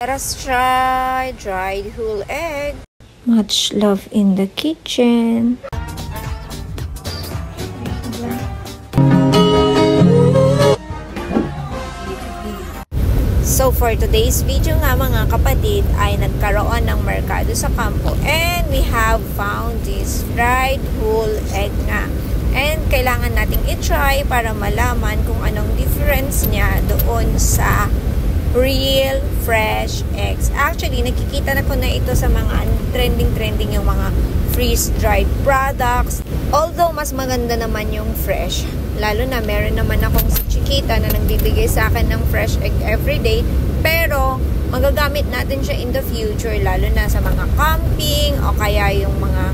Let us try dried whole egg. Much love in the kitchen. So for today's video nga mga kapatid ay nagkaroon ng merkado sa kampo and we have found this dried whole egg nga. And kailangan nating i-try para malaman kung anong difference niya doon sa real fresh eggs. Actually, nakikita na ko na ito sa mga trending yung mga freeze-dried products. Although, mas maganda naman yung fresh. Lalo na, meron naman akong si Chiquita na nagbibigay sa akin ng fresh egg everyday. Pero, magagamit natin siya in the future. Lalo na sa mga camping o kaya yung mga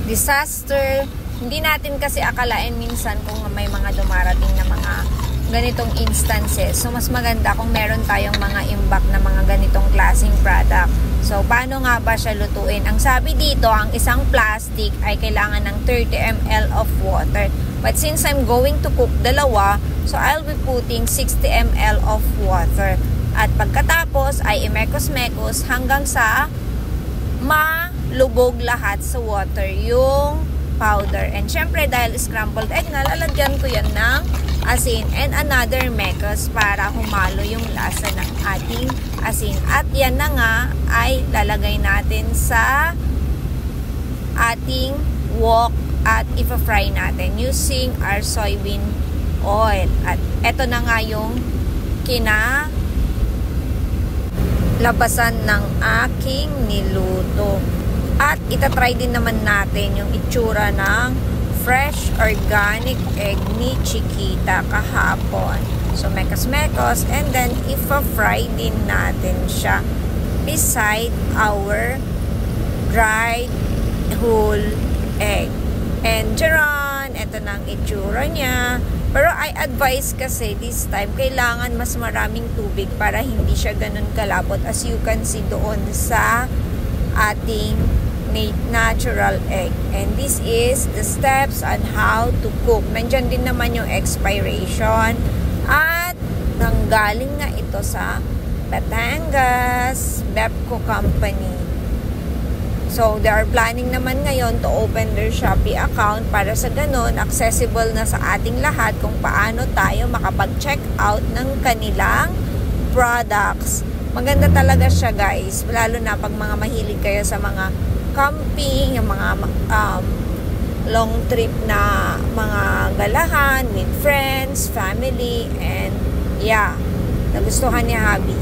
disaster. Hindi natin kasi akalain minsan kung may mga dumarating na mga ganitong instances. So, mas maganda kung meron tayong mga imbak na mga ganitong klaseng product. So, paano nga ba siya lutuin? Ang sabi dito, ang isang plastic ay kailangan ng 30 ml of water. But since I'm going to cook dalawa, so I'll be putting 60 ml of water. At pagkatapos ay imekos-mekos hanggang sa malubog lahat sa water yung powder. And syempre, dahil scrambled egg na, lalagyan ko yan ng asin and another mekos para humalo yung lasa ng ating asin. At yan na nga ay lalagay natin sa ating wok at ipa-fry natin using our soybean oil. At eto na nga yung kinalabasan ng aking niluto. At itatry din naman natin yung itsura ng fresh organic egg ni Chiquita kahapon. So, mekos-mekos and then ipa-fry din natin siya beside our dried whole egg. And charon, ito na ang itsura niya. Pero I advise kasi this time, kailangan mas maraming tubig para hindi siya ganun kalapot as you can see doon sa ating natural egg. And this is the steps on how to cook. Nandyan din naman yung expiration. At nanggaling nga ito sa Batangas Bepco Company. So, they are planning naman ngayon to open their Shopee account para sa ganun, accessible na sa ating lahat kung paano tayo makapag-check out ng kanilang products. Maganda talaga siya, guys. Lalo na pag mga mahilig kayo sa mga camping, yung mga long trip na mga galahan with friends, family, and yeah, nagustuhan ni Habi.